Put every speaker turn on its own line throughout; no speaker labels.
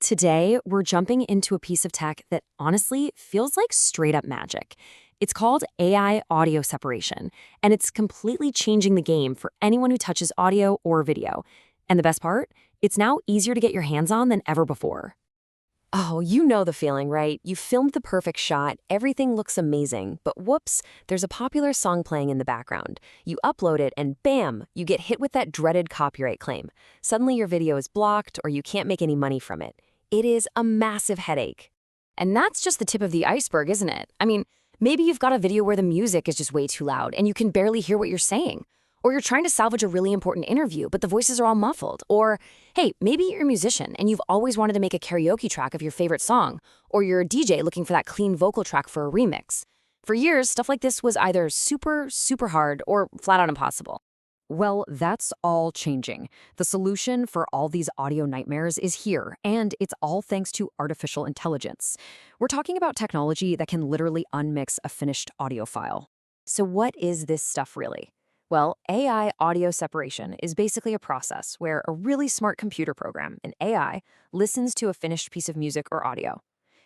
Today, we're jumping into a piece of tech that honestly feels like straight up magic. It's called AI audio separation, and it's completely changing the game for anyone who touches audio or video. And the best part? It's now easier to get your hands on than ever before. Oh, you know the feeling, right? You filmed the perfect shot, everything looks amazing, but whoops, there's a popular song playing in the background. You upload it and bam, you get hit with that dreaded copyright claim. Suddenly your video is blocked or you can't make any money from it. It is a massive headache. And that's just the tip of the iceberg, isn't it? I mean, maybe you've got a video where the music is just way too loud and you can barely hear what you're saying. Or you're trying to salvage a really important interview, but the voices are all muffled. Or, hey, maybe you're a musician and you've always wanted to make a karaoke track of your favorite song. Or you're a DJ looking for that clean vocal track for a remix. For years, stuff like this was either super hard or flat out impossible.
Well, that's all changing. The solution for all these audio nightmares is here, and it's all thanks to artificial intelligence. We're talking about technology that can literally unmix a finished audio file.
So what is this stuff really? Well, AI audio separation is basically a process where a really smart computer program, an AI, listens to a finished piece of music or audio.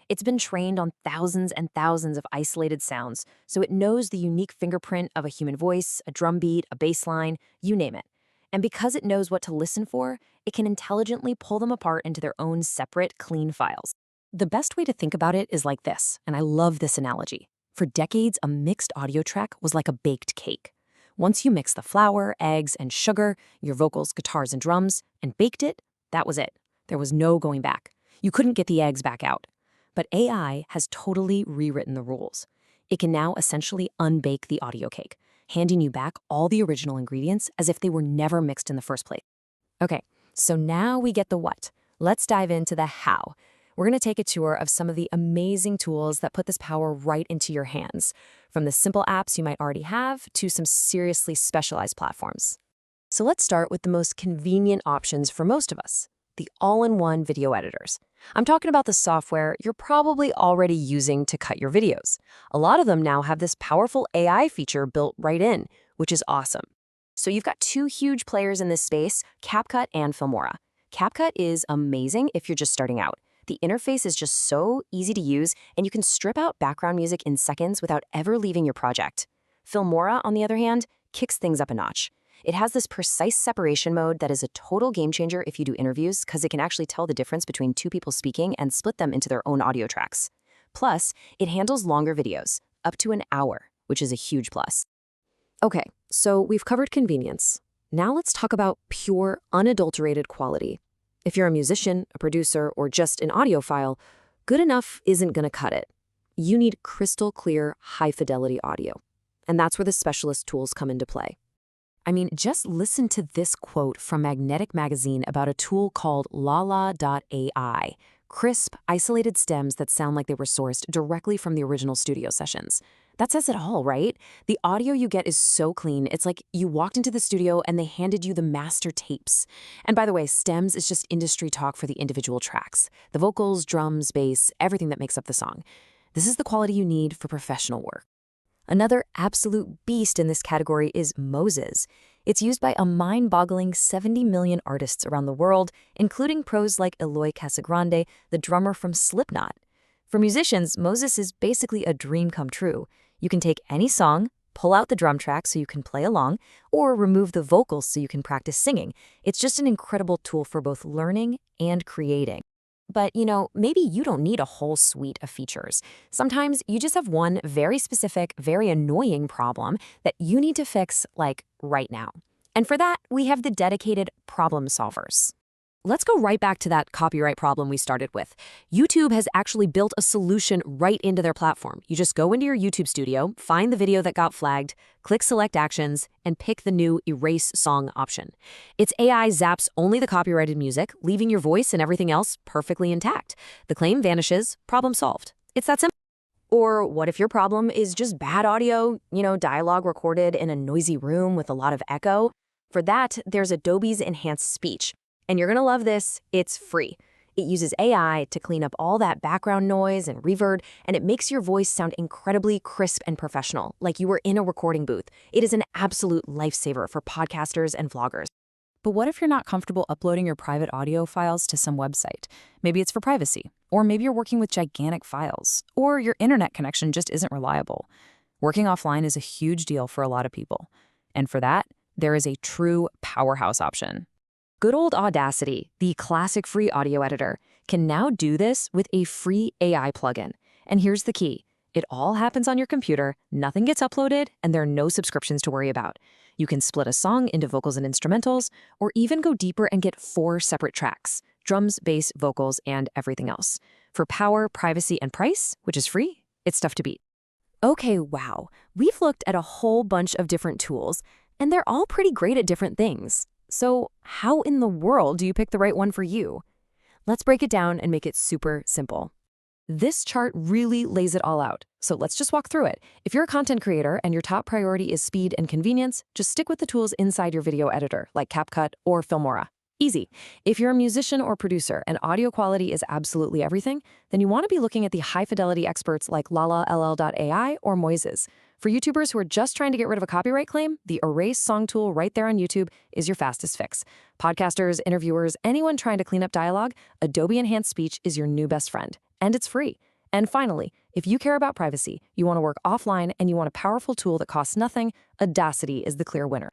It's been trained on thousands and thousands of isolated sounds, so it knows the unique fingerprint of a human voice, a drum beat, a bass line, you name it. And because it knows what to listen for, it can intelligently pull them apart into their own separate, clean files. The best way to think about it is like this, and I love this analogy. For decades, a mixed audio track was like a baked cake. Once you mix the flour, eggs, and sugar, your vocals, guitars, and drums, and baked it, that was it. There was no going back. You couldn't get the eggs back out. But AI has totally rewritten the rules. It can now essentially unbake the audio cake, handing you back all the original ingredients as if they were never mixed in the first place. Okay, so now we get the what. Let's dive into the how. We're going to take a tour of some of the amazing tools that put this power right into your hands, from the simple apps you might already have to some seriously specialized platforms. So let's start with the most convenient options for most of us, the all-in-one video editors. I'm talking about the software you're probably already using to cut your videos. A lot of them now have this powerful AI feature built right in, which is awesome. So you've got two huge players in this space, CapCut and Filmora. CapCut is amazing if you're just starting out. The interface is just so easy to use, and you can strip out background music in seconds without ever leaving your project. Filmora, on the other hand, kicks things up a notch. It has this precise separation mode that is a total game changer if you do interviews, because it can actually tell the difference between two people speaking and split them into their own audio tracks. Plus, it handles longer videos, up to an hour, which is a huge plus. Okay, so we've covered convenience. Now let's talk about pure, unadulterated quality. If you're a musician, a producer, or just an audiophile, good enough isn't going to cut it. You need crystal clear, high-fidelity audio. And that's where the specialist tools come into play. I mean, just listen to this quote from Magnetic Magazine about a tool called Lala.ai. Crisp, isolated stems that sound like they were sourced directly from the original studio sessions. That says it all, right? The audio you get is so clean, it's like you walked into the studio and they handed you the master tapes. And by the way, stems is just industry talk for the individual tracks. The vocals, drums, bass, everything that makes up the song. This is the quality you need for professional work. Another absolute beast in this category is Moses. It's used by a mind-boggling 70 million artists around the world, including pros like Eloy Casagrande, the drummer from Slipknot. For musicians, Moses is basically a dream come true. You can take any song, pull out the drum track so you can play along, or remove the vocals so you can practice singing. It's just an incredible tool for both learning and creating. But, maybe you don't need a whole suite of features. Sometimes you just have one very specific, very annoying problem that you need to fix, like, right now. And for that, we have the dedicated problem solvers. Let's go right back to that copyright problem we started with. YouTube has actually built a solution right into their platform. You just go into your YouTube studio, find the video that got flagged, click Select Actions, and pick the new Erase Song option. Its AI zaps only the copyrighted music, leaving your voice and everything else perfectly intact. The claim vanishes, problem solved. It's that simple. Or what if your problem is just bad audio, dialogue recorded in a noisy room with a lot of echo? For that, there's Adobe's Enhanced Speech. And you're going to love this, it's free. It uses AI to clean up all that background noise and reverb, and it makes your voice sound incredibly crisp and professional, like you were in a recording booth. It is an absolute lifesaver for podcasters and vloggers.
But what if you're not comfortable uploading your private audio files to some website? Maybe it's for privacy, or maybe you're working with gigantic files, or your internet connection just isn't reliable. Working offline is a huge deal for a lot of people. And for that, there is a true powerhouse option. Good old Audacity, the classic free audio editor, can now do this with a free AI plugin. And here's the key. It all happens on your computer, nothing gets uploaded, and there are no subscriptions to worry about. You can split a song into vocals and instrumentals, or even go deeper and get 4 separate tracks: drums, bass, vocals, and everything else. For power, privacy, and price, which is free, it's tough to beat. Okay, wow. We've looked at a whole bunch of different tools, and they're all pretty great at different things. So how in the world do you pick the right one for you? Let's break it down and make it super simple. This chart really lays it all out, so let's just walk through it. If you're a content creator and your top priority is speed and convenience, just stick with the tools inside your video editor, like CapCut or Filmora. Easy. If you're a musician or producer and audio quality is absolutely everything, then you want to be looking at the high-fidelity experts like LalaLL.ai or Moises. For YouTubers who are just trying to get rid of a copyright claim, the Erase Song tool right there on YouTube is your fastest fix. Podcasters, interviewers, anyone trying to clean up dialogue, Adobe Enhanced Speech is your new best friend. And it's free. And finally, if you care about privacy, you want to work offline, and you want a powerful tool that costs nothing, Audacity is the clear winner.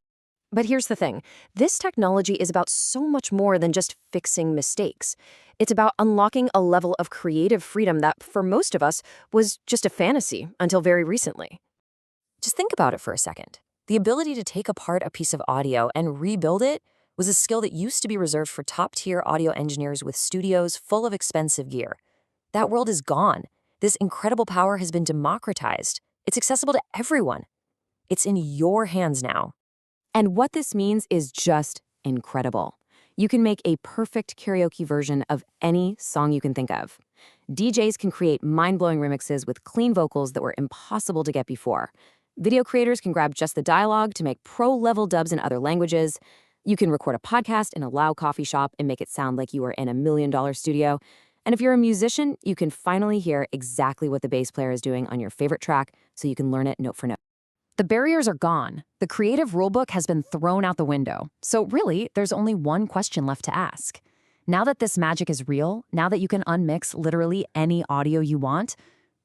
But here's the thing. This technology is about so much more than just fixing mistakes. It's about unlocking a level of creative freedom that, for most of us, was just a fantasy until very recently. Just think about it for a second. The ability to take apart a piece of audio and rebuild it was a skill that used to be reserved for top-tier audio engineers with studios full of expensive gear. That world is gone. This incredible power has been democratized. It's accessible to everyone. It's in your hands now. And what this means is just incredible. You can make a perfect karaoke version of any song you can think of. DJs can create mind-blowing remixes with clean vocals that were impossible to get before. Video creators can grab just the dialogue to make pro-level dubs in other languages. You can record a podcast in a loud coffee shop and make it sound like you were in $1 million studio. And if you're a musician, you can finally hear exactly what the bass player is doing on your favorite track, so you can learn it note for note. The barriers are gone. The creative rulebook has been thrown out the window. So really, there's only one question left to ask. Now that this magic is real, now that you can unmix literally any audio you want,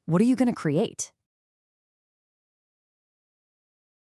what are you going to create?